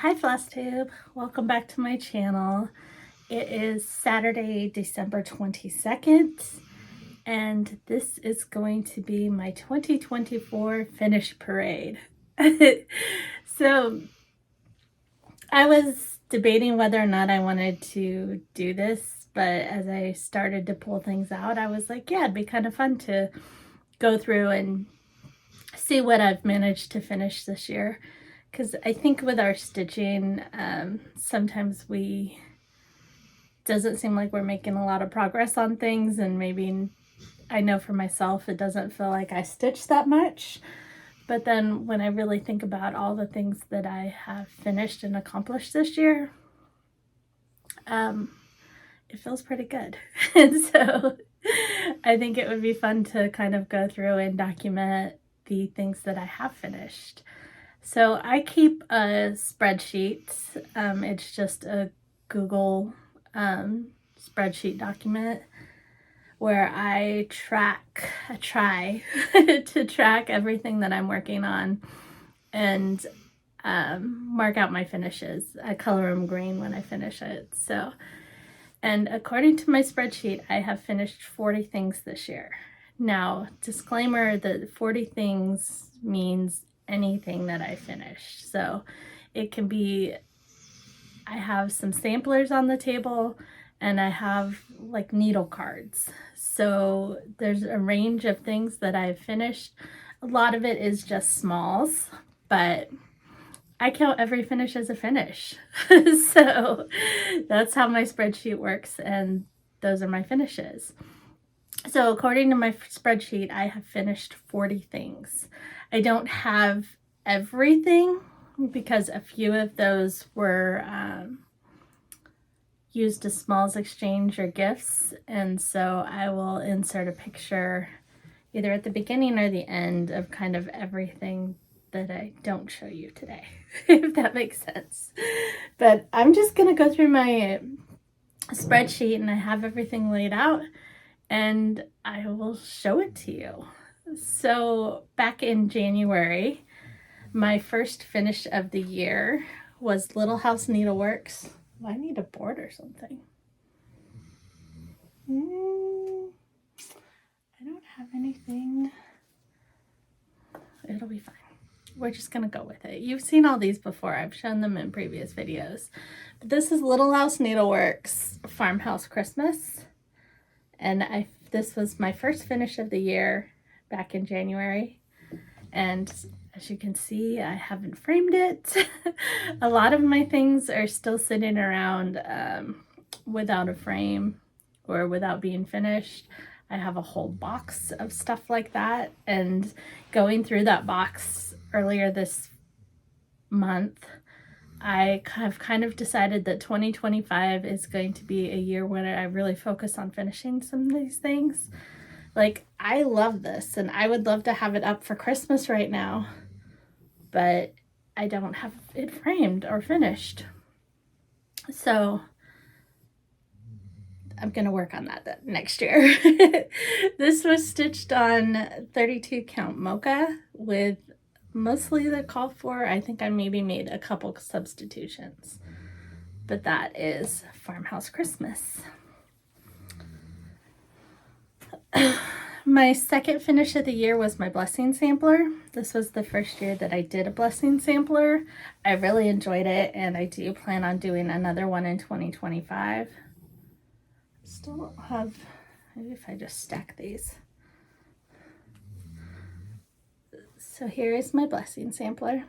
Hi Flosstube, welcome back to my channel. It is Saturday, December 22nd, and this is going to be my 2024 finish parade. So I was debating whether or not I wanted to do this, but as I started to pull things out, I was like, yeah, it'd be kind of fun to go through and see what I've managed to finish this year. Because I think with our stitching, sometimes doesn't seem like we're making a lot of progress on things, and maybe I know for myself it doesn't feel like I stitch that much. But then when I really think about all the things that I have finished and accomplished this year, it feels pretty good. And so I think it would be fun to kind of go through and document the things that I have finished. So I keep a spreadsheet. It's just a Google spreadsheet document where I try to track everything that I'm working on and mark out my finishes. I color them green when I finish it. And according to my spreadsheet, I have finished 40 things this year. Now, disclaimer that 40 things means anything that I finished. So it can be, I have some samplers on the table and I have like needle cards. So there's a range of things that I've finished. A lot of it is just smalls, but I count every finish as a finish. So that's how my spreadsheet works, and those are my finishes. So according to my spreadsheet, I have finished 40 things. I don't have everything because a few of those were used as smalls exchange or gifts, and so I will insert a picture either at the beginning or the end of kind of everything that I don't show you today, if that makes sense. But I'm just gonna go through my spreadsheet and I have everything laid out and I will show it to you. So back in January, my first finish of the year was Little House Needleworks. I need a board or something. I don't have anything. It'll be fine. We're just gonna go with it. You've seen all these before. I've shown them in previous videos. But this is Little House Needleworks Farmhouse Christmas. And this was my first finish of the year back in January. And as you can see, I haven't framed it. A lot of my things are still sitting around without a frame or without being finished. I have a whole box of stuff like that, and going through that box earlier this month, I have kind of decided that 2025 is going to be a year when I really focus on finishing some of these things. Like, I love this and I would love to have it up for Christmas right now, but I don't have it framed or finished. So I'm going to work on that next year. This was stitched on 32 count mocha with mostly the call for. I think I maybe made a couple substitutions, but that is Farmhouse Christmas. My second finish of the year was my blessing sampler. This was the first year that I did a blessing sampler. I really enjoyed it, and I do plan on doing another one in 2025. Still don't have, maybe if I just stack these. So here is my blessing sampler.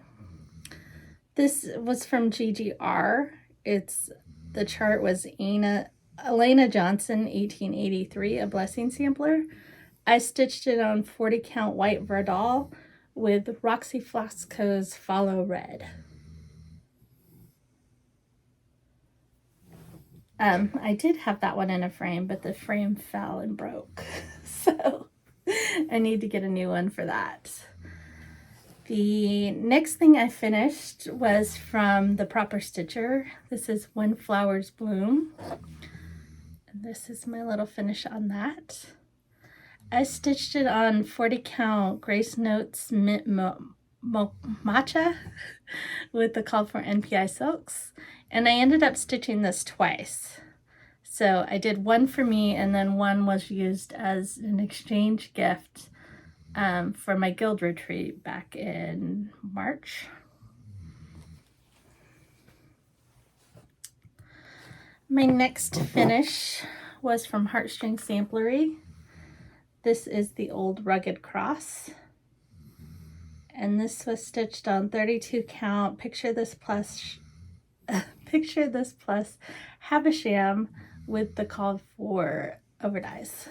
This was from GGR. The chart was Elena Johnson, 1883, a blessing sampler. I stitched it on 40 count white Verdal with Roxy Flosco's Follow Red. I did have that one in a frame, but the frame fell and broke. So I need to get a new one for that. The next thing I finished was from the Proper Stitcher. This is When Flowers Bloom. And this is my little finish on that. I stitched it on 40 count Grace Notes Mint matcha with the called for NPI silks. And I ended up stitching this twice. So I did one for me, and then one was used as an exchange gift for my guild retreat back in March. My next finish was from Heartstring Samplery. This is the old rugged cross. And this was stitched on 32 count. Picture this plus Havisham with the called for overdyes.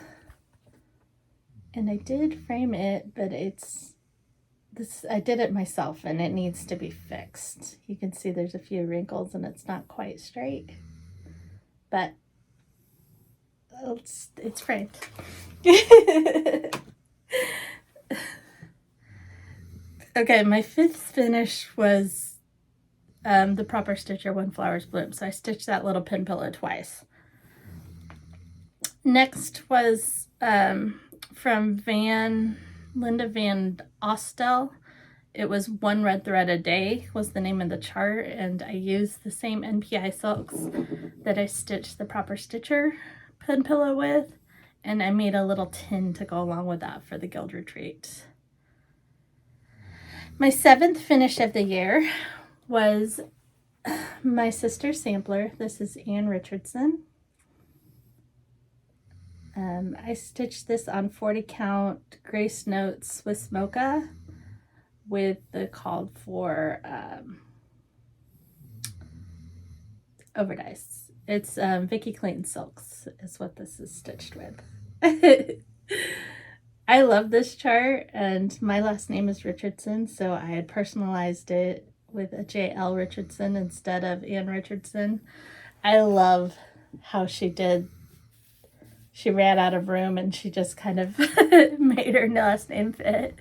And I did frame it, but I did it myself and it needs to be fixed. You can see there's a few wrinkles and it's not quite straight, but it's framed. Okay, my fifth finish was the proper stitcher When Flowers Bloom. So I stitched that little pin pillow twice. Next was from Linda Van Ostel. It was One Red Thread a Day was the name of the chart, and I used the same NPI silks that I stitched the proper stitcher pin pillow with, and I made a little tin to go along with that for the guild retreat. My seventh finish of the year was my sister's sampler. This is Ann Richardson. I stitched this on 40 count Grace Notes with Mocha with the called for overdyes. It's Vicky Clayton Silks is what this is stitched with. I love this chart, and my last name is Richardson, so I had personalized it with a J.L. Richardson instead of Ann Richardson. I love how she ran out of room and she just kind of made her last name fit.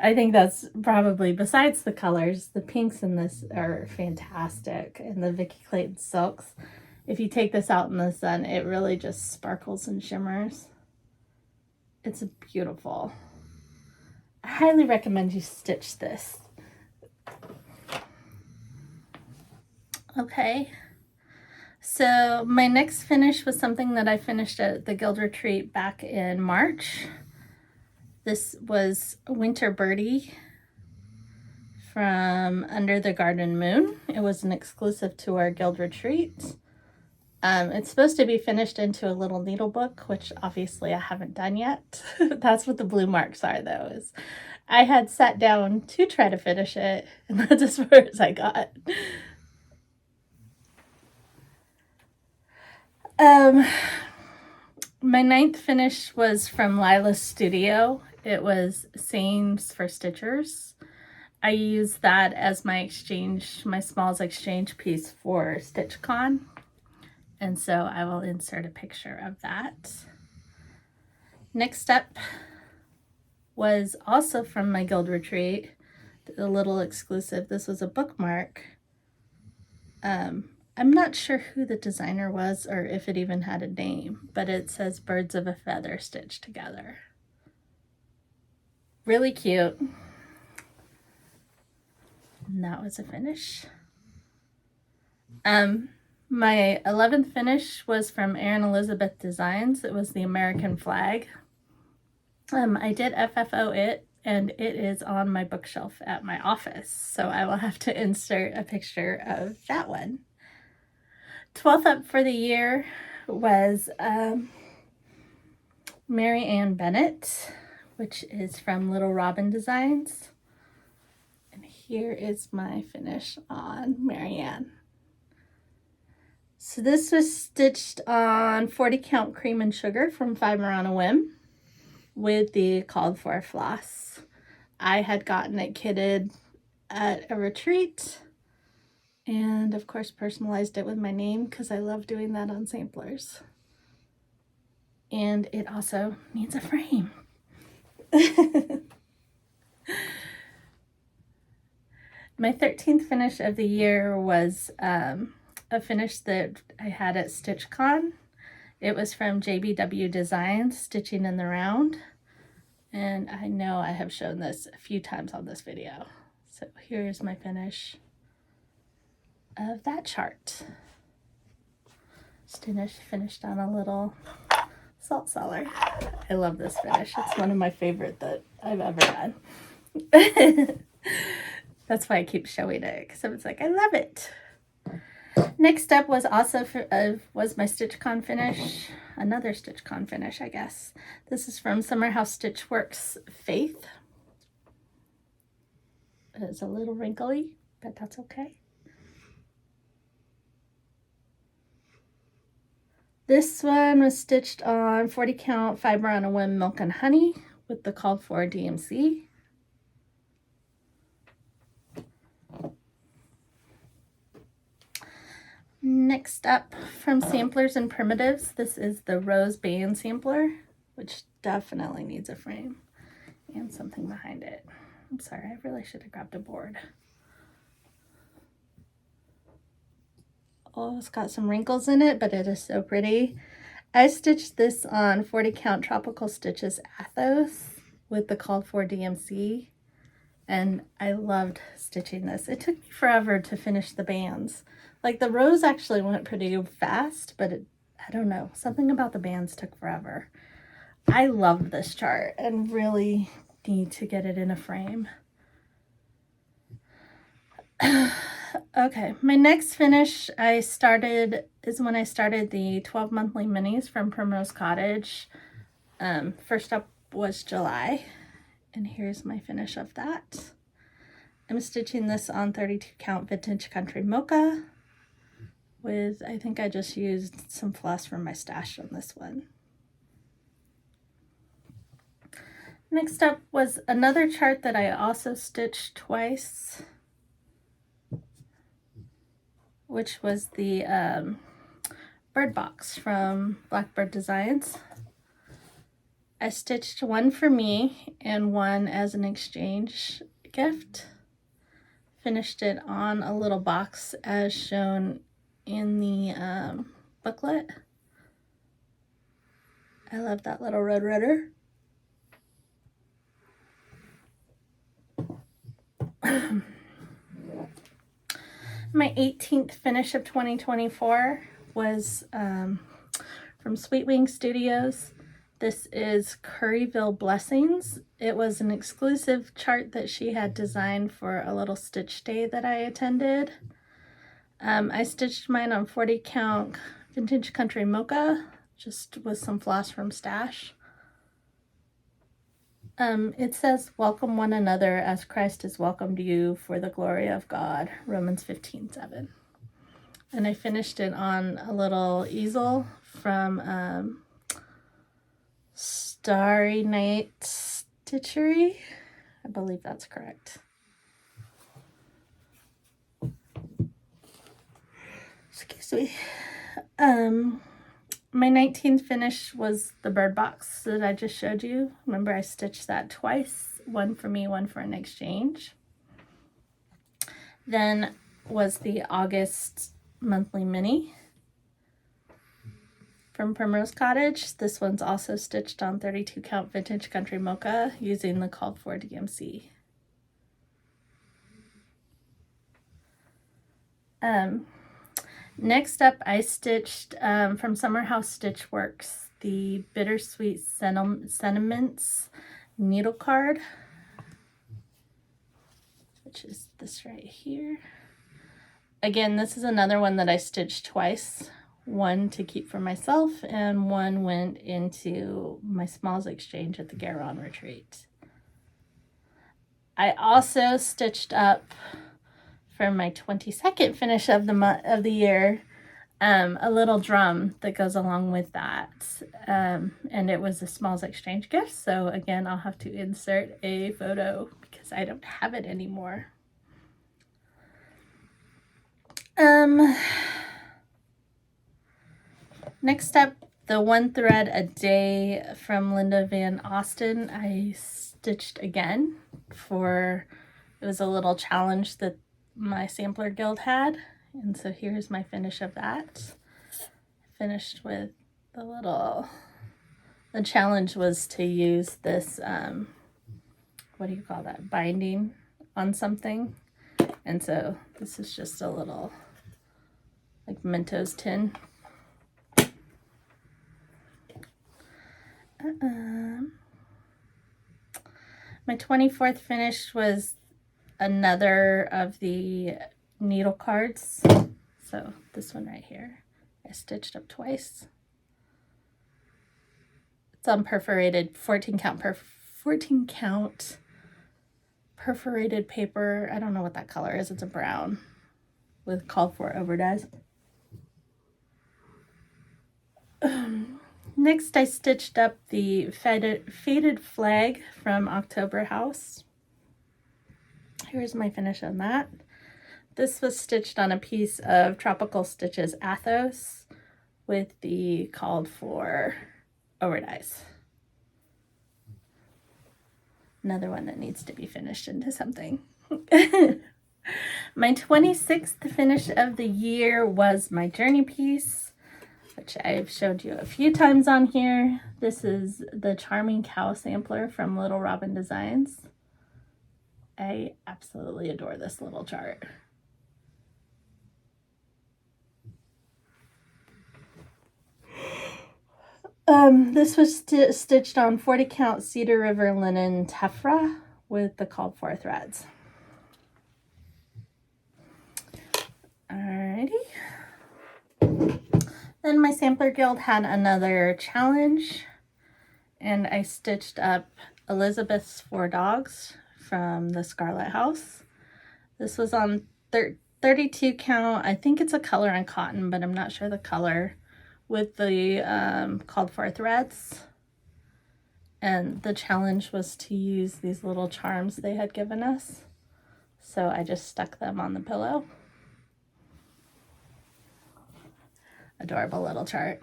I think that's probably, besides the colors, the pinks in this are fantastic, and the Vicky Clayton silks. If you take this out in the sun, it really just sparkles and shimmers. It's beautiful. I highly recommend you stitch this. Okay. So my next finish was something that I finished at the guild retreat back in March. This was Winter Birdie from Under the Garden Moon. It was an exclusive to our guild retreat. It's supposed to be finished into a little needle book, which obviously I haven't done yet. That's what the blue marks are, though. Is I had sat down to try to finish it, and that's as far as I got. My ninth finish was from Lila's Studio. It was Sayings for Stitchers. I used that as my smalls exchange piece for StitchCon. And so I will insert a picture of that. Next up was also from my guild retreat, a little exclusive. This was a bookmark. I'm not sure who the designer was or if it even had a name, but it says Birds of a Feather stitched together. Really cute. And that was a finish. My 11th finish was from Erin Elizabeth Designs. It was the American flag. I did FFO it, and it is on my bookshelf at my office, so I will have to insert a picture of that one. 12th up for the year was Mary Ann Bennett, which is from Little Robin Designs. And here is my finish on Mary Ann. So this was stitched on 40 count Cream and Sugar from Fiber on a Whim with the called for floss. I had gotten it kitted at a retreat and of course personalized it with my name because I love doing that on samplers. And it also needs a frame. My 13th finish of the year was a finish that I had at StitchCon. It was from JBW Designs, Stitching in the Round. And I know I have shown this a few times on this video. So here's my finish of that chart. Finished on a little salt cellar. I love this finish. It's one of my favorite that I've ever done. That's why I keep showing it, because I was like, I love it. Next up was also was my StitchCon finish. Another StitchCon finish, I guess. This is from Summer House Stitchworks Faith. It's a little wrinkly, but that's okay. This one was stitched on 40 count fiber on a whim milk and honey with the called for DMC. Next up, from Samplers and Primitives, this is the Rose Band Sampler, which definitely needs a frame and something behind it. I'm sorry, I really should have grabbed a board. Oh, it's got some wrinkles in it, but it is so pretty. I stitched this on 40 count Tropical Stitches Athos with the called for DMC, and I loved stitching this. It took me forever to finish the bands. Like the rose actually went pretty fast, but I don't know, something about the bands took forever. I love this chart and really need to get it in a frame. Okay, my next finish is when I started the 12 monthly minis from Primrose Cottage. First up was July, and here's my finish of that. I'm stitching this on 32 count Vintage Country Mocha with, I think I just used some floss from my stash on this one. Next up was another chart that I also stitched twice, which was the bird box from Blackbird Designs. I stitched one for me and one as an exchange gift. Finished it on a little box as shown in the booklet. I love that little red rudder. My 18th finish of 2024 was from Sweet Wing Studios. This is Curryville Blessings. It was an exclusive chart that she had designed for a little stitch day that I attended. I stitched mine on 40 count Vintage Country Mocha, just with some floss from Stash. It says, welcome one another as Christ has welcomed you for the glory of God, Romans 15:7. And I finished it on a little easel from Starry Night Stitchery. I believe that's correct. Excuse me. My 19th finish was the bird box that I just showed you. Remember, I stitched that twice, one for me, one for an exchange. Then was the August monthly mini from Primrose Cottage. This one's also stitched on 32 count Vintage Country Mocha using the called for DMC. Next up, I stitched from Summer House Stitchworks the Bittersweet Sentiments needle card, which is this right here. Again, this is another one that I stitched twice. One to keep for myself, and one went into my Smalls exchange at the Garon retreat. I also stitched up for my 22nd finish of the year, a little drum that goes along with that, and it was a Smalls exchange gift. So again, I'll have to insert a photo because I don't have it anymore. Next up, the One Thread a Day from Linda Van Austin. I stitched again for, it was a little challenge that my Sampler Guild had, and so here's my finish of that. Finished with the challenge was to use this what do you call that, binding on something. And so this is just a little like Mentos tin. My 24th finish was another of the needle cards. So this one right here, I stitched up twice. It's on perforated 14 count perforated paper. I don't know what that color is. It's a brown with called for overdyes. Next, I stitched up the faded flag from October House. Here's my finish on that. This was stitched on a piece of Tropical Stitches Athos with the called for overdyes. Another one that needs to be finished into something. My 26th finish of the year was my journey piece, which I've showed you a few times on here. This is the Charming Cow sampler from Little Robin Designs. I absolutely adore this little chart. This was stitched on 40 count Cedar River linen tephra with the called for threads. Alrighty. Then my Sampler Guild had another challenge, and I stitched up Elizabeth's 4 Dogs from the Scarlet House. This was on 32 count. I think it's a color and cotton, but I'm not sure the color, with the called for threads. And the challenge was to use these little charms they had given us. So I just stuck them on the pillow. Adorable little chart.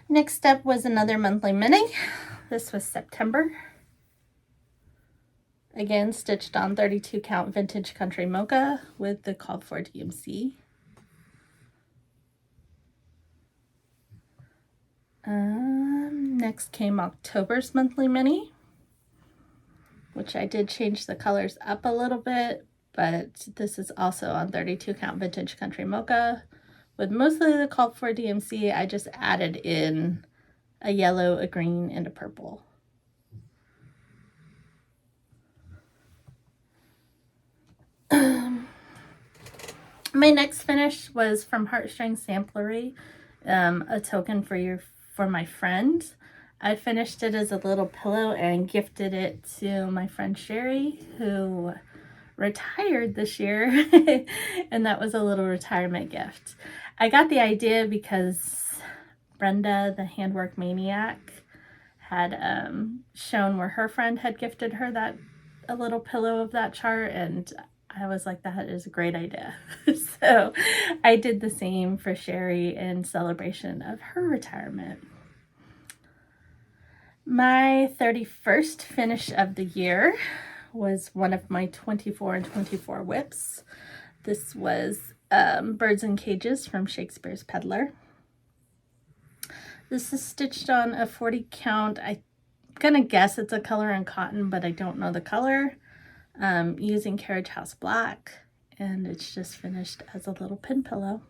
Next up was another monthly mini. This was September. Again, stitched on 32 count Vintage Country Mocha with the called for DMC. Next came October's monthly mini, which I did change the colors up a little bit, but this is also on 32 count Vintage Country Mocha with mostly the called for DMC. I just added in a yellow, a green, and a purple. My next finish was from Heartstring Samplery, a token for my friend. I finished it as a little pillow and gifted it to my friend Sherry, who retired this year, and that was a little retirement gift. I got the idea because Brenda, the handwork maniac, had shown where her friend had gifted her a little pillow of that chart, and I was like, that is a great idea. So I did the same for Sherry in celebration of her retirement. My 31st finish of the year was one of my 24 and 24 whips. This was Birds in Cages from Shakespeare's Peddler. This is stitched on a 40 count. I'm gonna guess it's a color and cotton, but I don't know the color. Using Carriage House Black, and it's just finished as a little pin pillow.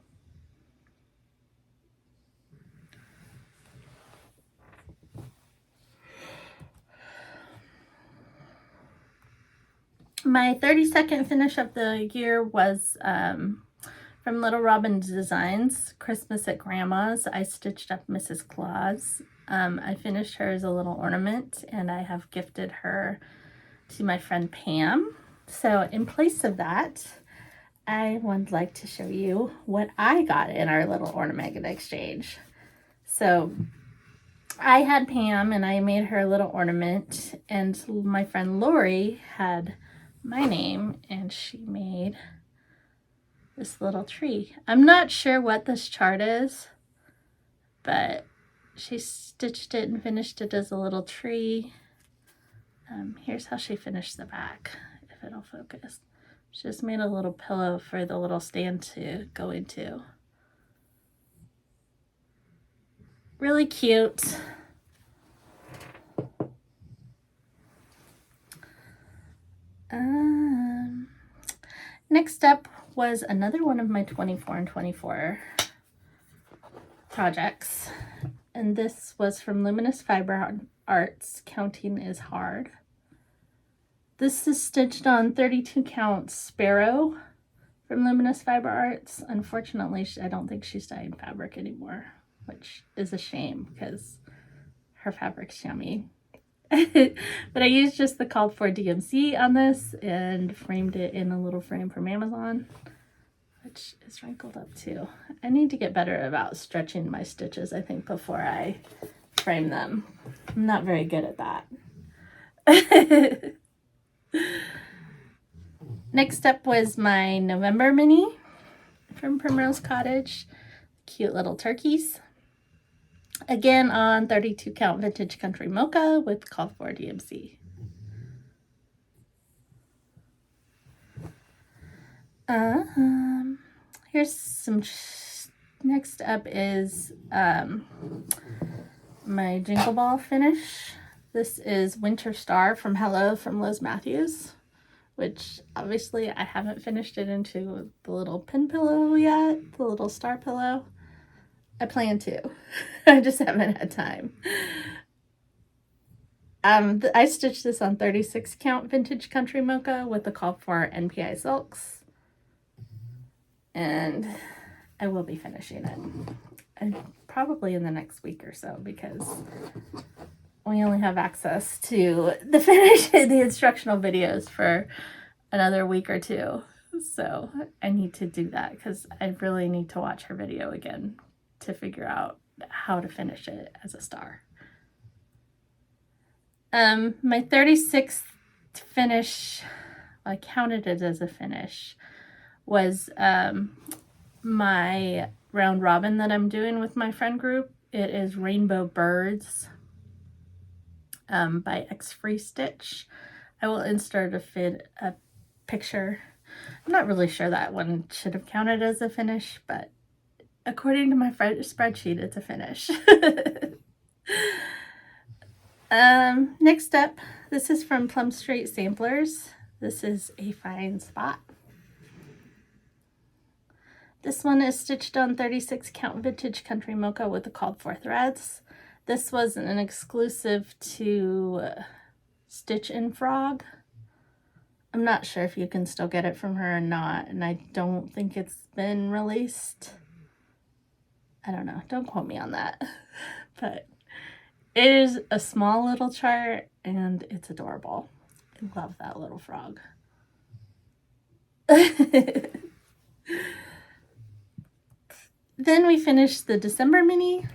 My 32nd finish of the year was from Little Robin Designs, Christmas at Grandma's. I stitched up Mrs. Claus. I finished her as a little ornament, and I have gifted her to my friend Pam. So in place of that, I would like to show you what I got in our little ornament exchange. So I had Pam and I made her a little ornament, and my friend Lori had my name and she made this little tree. I'm not sure what this chart is, but she stitched it and finished it as a little tree. Here's how she finished the back, if it'll focus. She just made a little pillow for the little stand to go into. Really cute. Next up was another one of my 24 and 24 projects. And this was from Luminous Fiber Arts, Counting is Hard. This is stitched on 32 count Sparrow from Luminous Fiber Arts. Unfortunately, I don't think she's dyeing fabric anymore, which is a shame because her fabric's yummy. But I used just the called for DMC on this and framed it in a little frame from Amazon, which is wrinkled up too. I need to get better about stretching my stitches, I think, before I frame them. I'm not very good at that. Next up was my November mini from Primrose Cottage. Cute little turkeys. Again on 32 count Vintage Country Mocha with called for DMC. Here's some, next up is my Jingle Ball finish. This is Winter Star from Hello from Liz Matthews, which obviously I haven't finished it into the little pin pillow yet, the little star pillow. I plan to. I just haven't had time. I stitched this on 36 count Vintage Country Mocha with the call for NPI silks. And I will be finishing it. And probably in the next week or so because we only have access to the instructional videos for another week or two. So I need to do that because I really need to watch her video again to figure out how to finish it as a star. My 36th finish, I counted it as a finish, was my round robin that I'm doing with my friend group. It is Rainbow Birds by X Free Stitch. I will insert a picture. I'm not really sure that one should have counted as a finish, but according to my spreadsheet, it's a finish. Next up, this is from Plum Street Samplers. This is A Fine Spot. This one is stitched on 36 count Vintage Country Mocha with the called for threads. This was an exclusive to Stitch and Frog. I'm not sure if you can still get it from her or not, and I don't think it's been released. I don't know. Don't quote me on that. But it is a small little chart, and it's adorable. I love that little frog. Then we finished the December mini,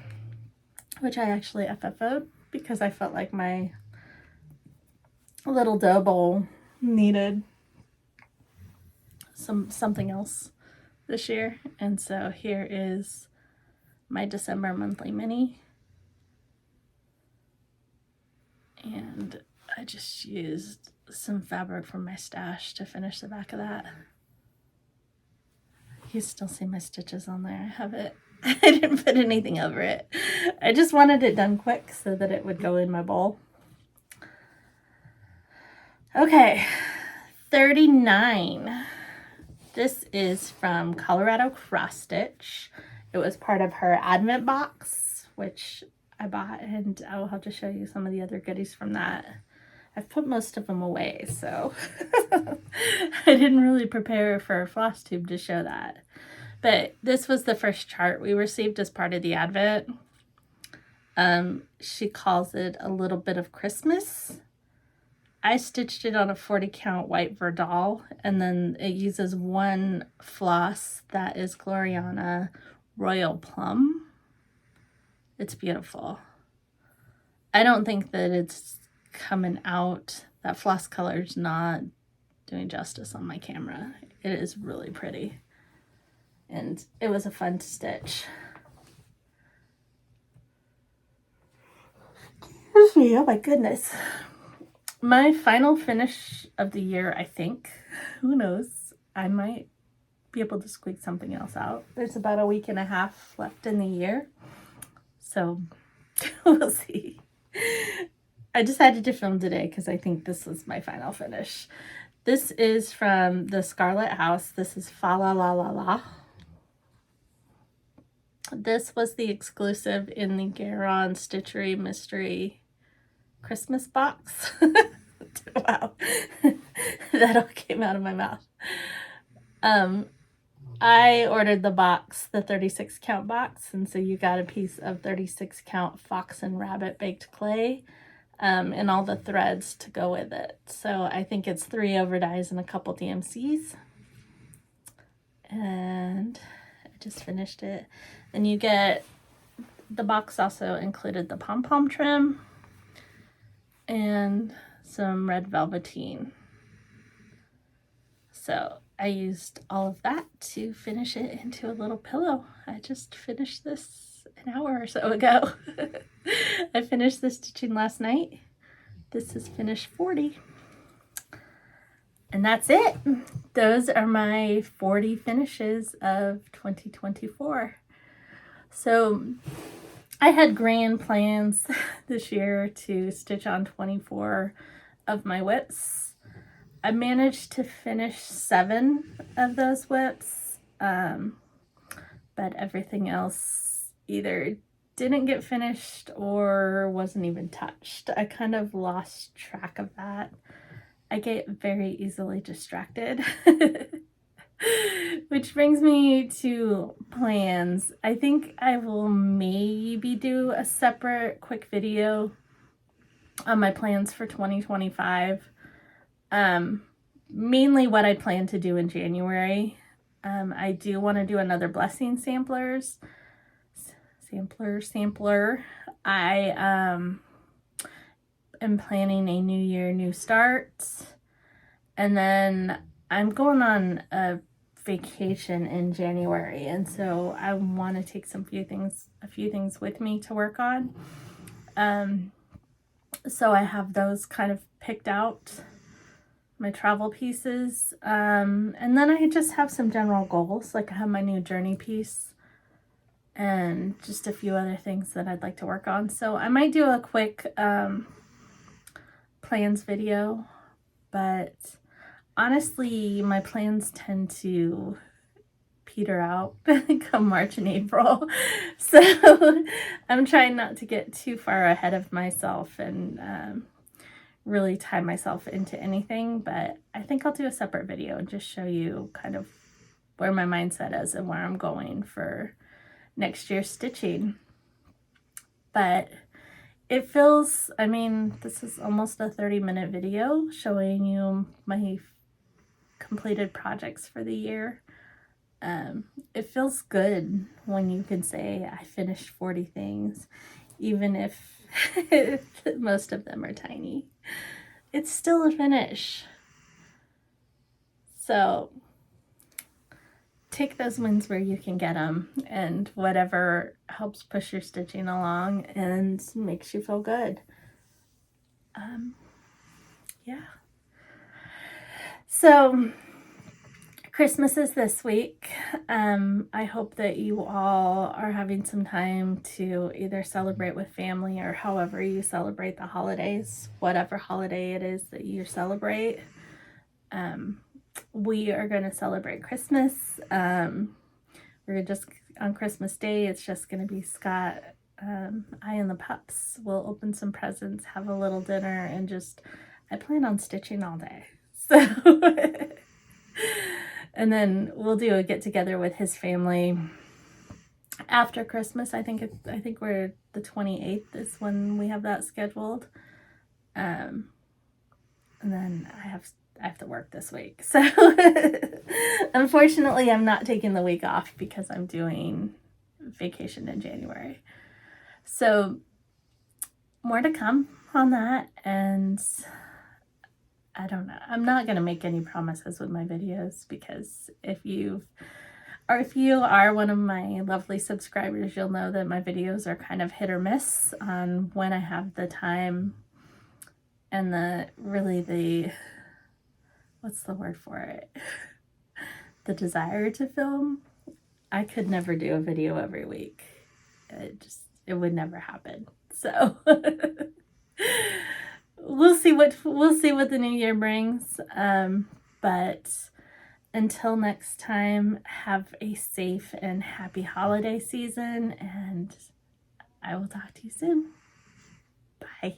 which I actually FFO'd because I felt like my little dough bowl needed something else this year. And so here is my December monthly mini. And I just used some fabric from my stash to finish the back of that. You still see my stitches on there. I have it. I didn't put anything over it. I just wanted it done quick so that it would go in my bowl. Okay, 39. This is from Colorado Cross Stitch. It was part of her Advent box, which I bought, and I'll have to show you some of the other goodies from that. I've put most of them away, so I didn't really prepare for a Flosstube to show that. But this was the first chart we received as part of the Advent. She calls it A Little Bit of Christmas. I stitched it on a 40 count white Verdal, and then it uses one floss that is Gloriana Royal Plum. It's beautiful. I don't think that it's coming out. That floss color's not doing justice on my camera. It is really pretty. And it was a fun stitch. Excuse me, oh my goodness. My final finish of the year, I think. Who knows? I might be able to squeak something else out. There's about a week and a half left in the year. So we'll see. I decided to film today because I think this was my final finish. This is from the Scarlet House. This is Fa La La La La. This was the exclusive in the Garon Stitchery Mystery Christmas box. Wow. That all came out of my mouth. I ordered the box, the 36 count box, and so you got a piece of 36 count fox and rabbit baked clay, and all the threads to go with it. So I think it's 3 overdyes and a couple DMCs. And I just finished it. And you get, the box also included the pom-pom trim and some red velveteen. So I used all of that to finish it into a little pillow. I just finished this an hour or so ago. I finished the stitching last night. This is finished 40. And that's it. Those are my 40 finishes of 2024. So I had grand plans this year to stitch on 24 of my whips. I managed to finish 7 of those whips, but everything else either didn't get finished or wasn't even touched. I kind of lost track of that. I get very easily distracted. Which brings me to plans. I think I will maybe do a separate quick video on my plans for 2025. Mainly what I plan to do in January. I do want to do another blessing sampler. I am planning a new year, new start. And then I'm going on a vacation in January, and so I want to take a few things with me to work on. So I have those kind of picked out, my travel pieces. And then I just have some general goals, like I have my new journey piece and just a few other things that I'd like to work on. So I might do a quick plans video, but honestly, my plans tend to peter out come March and April. So I'm trying not to get too far ahead of myself and really tie myself into anything. But I think I'll do a separate video and just show you kind of where my mindset is and where I'm going for next year's stitching. But it feels, I mean, this is almost a 30-minute video showing you my completed projects for the year. It feels good when you can say I finished 40 things, even if most of them are tiny. It's still a finish. So take those wins where you can get them, and whatever helps push your stitching along and makes you feel good. Yeah. So Christmas is this week. I hope that you all are having some time to either celebrate with family or however you celebrate the holidays, whatever holiday it is that you celebrate. We are going to celebrate Christmas. We're just on Christmas Day. It's just going to be Scott, I and the pups. We'll open some presents, have a little dinner, and I plan on stitching all day. So, and then we'll do a get together with his family after Christmas. I think we're the 28th is when we have that scheduled. And then I have to work this week. So unfortunately, I'm not taking the week off because I'm doing vacation in January. So more to come on that. And I don't know. I'm not going to make any promises with my videos, because if you are one of my lovely subscribers, you'll know that my videos are kind of hit or miss on when I have the time and what's the word for it? The desire to film. I could never do a video every week. It would never happen. So we'll see what the new year brings. But until next time, have a safe and happy holiday season, and I will talk to you soon. Bye.